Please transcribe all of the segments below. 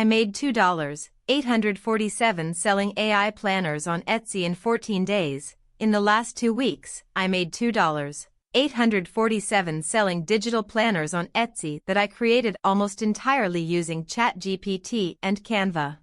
I made $2.847 selling AI planners on Etsy in 14 days. In the last 2 weeks, I made $2.847 selling digital planners on Etsy that I created almost entirely using ChatGPT and Canva.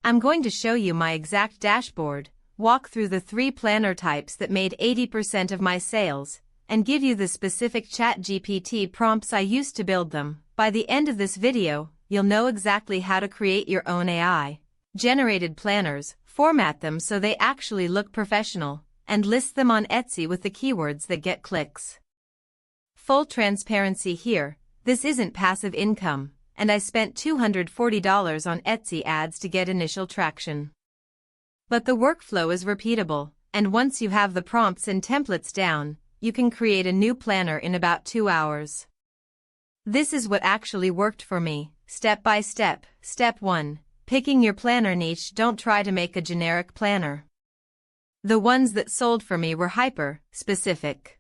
I'm going to show you my exact dashboard, walk through the 3 planner types that made 80% of my sales, and give you the specific ChatGPT prompts I used to build them. By the end of this video, you'll know exactly how to create your own AI-generated planners, format them so they actually look professional, and list them on Etsy with the keywords that get clicks. Full transparency here, this isn't passive income, and I spent $240 on Etsy ads to get initial traction. But the workflow is repeatable, and once you have the prompts and templates down, you can create a new planner in about 2 hours. This is what actually worked for me, step by step. Step 1. Picking your planner niche. Don't try to make a generic planner. The ones that sold for me were hyper-specific.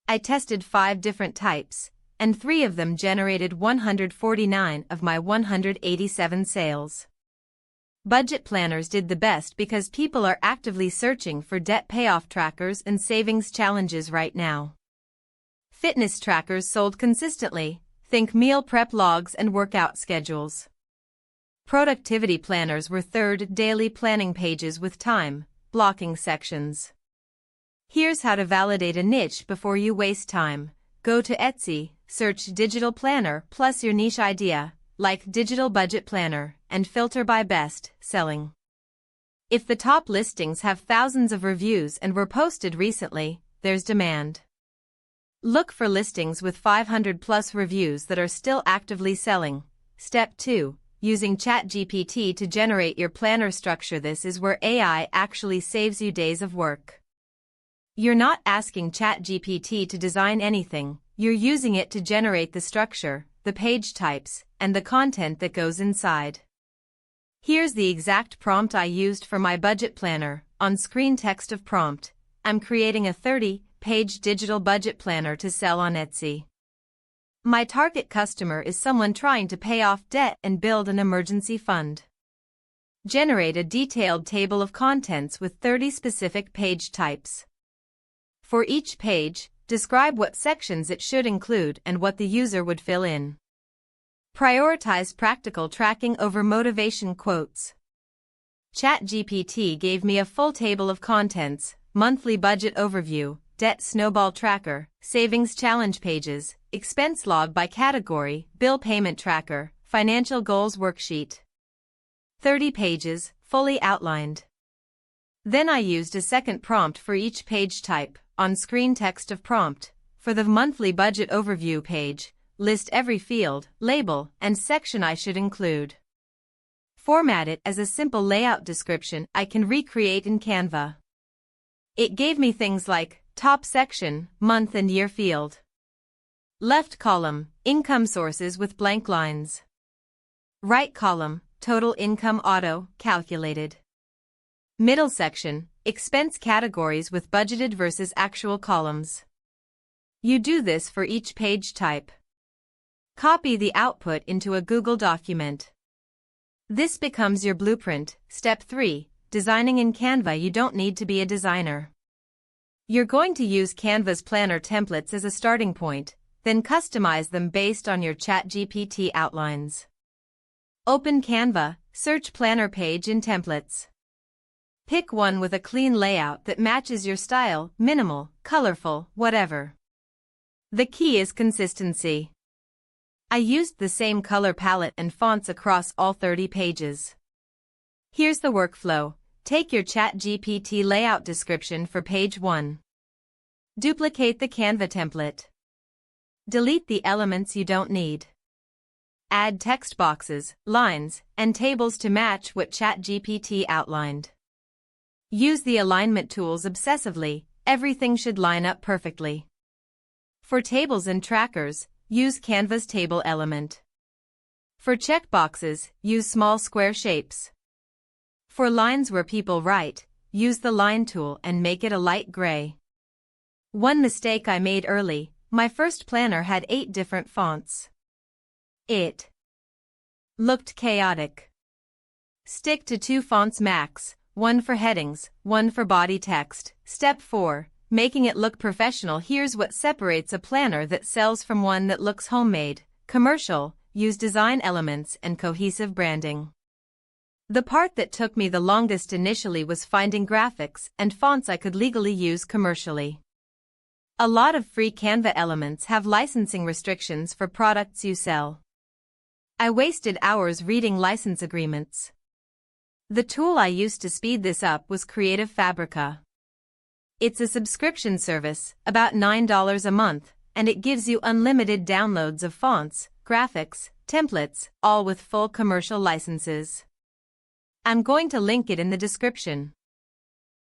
I tested 5 different types, and 3 of them generated 149 of my 187 sales. Budget planners did the best because people are actively searching for debt payoff trackers and savings challenges right now. Fitness trackers sold consistently, think meal prep logs and workout schedules. Productivity planners were third, daily planning pages with time blocking sections. Here's how to validate a niche before you waste time. Go to Etsy, search digital planner plus your niche idea, like digital budget planner, and filter by best selling. If the top listings have thousands of reviews and were posted recently, there's demand. Look for listings with 500 plus reviews that are still actively selling. Step 2. Using ChatGPT to generate your planner structure. This is where AI actually saves you days of work. You're not asking ChatGPT to design anything, you're using it to generate the structure, the page types, and the content that goes inside. Here's the exact prompt I used for my budget planner. On-screen text of prompt. I'm creating a 30-page digital budget planner to sell on Etsy. My target customer is someone trying to pay off debt and build an emergency fund. Generate a detailed table of contents with 30 specific page types. For each page, describe what sections it should include and what the user would fill in. Prioritize practical tracking over motivation quotes. ChatGPT gave me a full table of contents, monthly budget overview, debt snowball tracker, savings challenge pages, expense log by category, bill payment tracker, financial goals worksheet. 30 pages, fully outlined. Then I used a second prompt for each page type. On-screen text of prompt. For the monthly budget overview page, list every field, label, and section I should include. Format it as a simple layout description I can recreate in Canva. It gave me things like top section, month and year field. Left column, income sources with blank lines. Right column, total income auto calculated. Middle section, expense categories with budgeted versus actual columns. You do this for each page type. Copy the output into a Google document. This becomes your blueprint. Step 3. Designing in Canva. You don't need to be a designer. You're going to use Canva's planner templates as a starting point, then customize them based on your ChatGPT outlines. Open Canva, search planner page in templates. Pick one with a clean layout that matches your style, minimal, colorful, whatever. The key is consistency. I used the same color palette and fonts across all 30 pages. Here's the workflow. Take your ChatGPT layout description for page 1. Duplicate the Canva template. Delete the elements you don't need. Add text boxes, lines, and tables to match what ChatGPT outlined. Use the alignment tools obsessively, everything should line up perfectly. For tables and trackers, use Canva's table element. For checkboxes, use small square shapes. For lines where people write, use the line tool and make it a light gray. One mistake I made early, my first planner had 8 different fonts. It Looked chaotic. Stick to 2 fonts max, one for headings, one for body text. Step 4. Making it look professional. Here's what separates a planner that sells from one that looks homemade, commercial. Use design elements and cohesive branding. The part that took me the longest initially was finding graphics and fonts I could legally use commercially. A lot of free Canva elements have licensing restrictions for products you sell. I wasted hours reading license agreements. The tool I used to speed this up was Creative Fabrica. It's a subscription service, about $9 a month, and it gives you unlimited downloads of fonts, graphics, templates, all with full commercial licenses. I'm going to link it in the description.